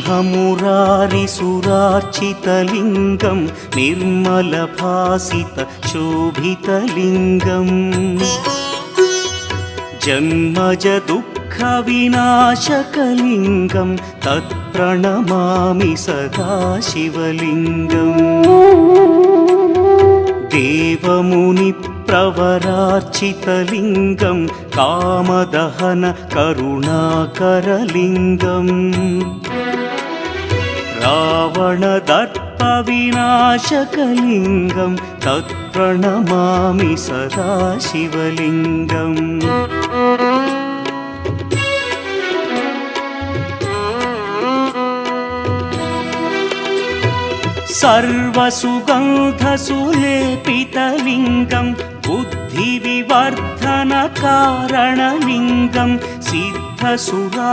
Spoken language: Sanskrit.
ब्रह्ममुरारिसुरार्चितलिङ्गं निर्मलभासितशोभितलिङ्गम् जन्मजदुःखविनाशकलिङ्गं तत्प्रणमामि सदा शिवलिङ्गम् देवमुनिप्रवरार्चितलिङ्गं कामदहन करुणाकरलिङ्गम् रावणदर्पविनाशकलिङ्गं तत्प्रणमामि सदा शिवलिङ्गम् सर्वसुगन्धसुलेपितलिङ्गं बुद्धिविवर्धनकारणलिङ्गं सिद्धसुरा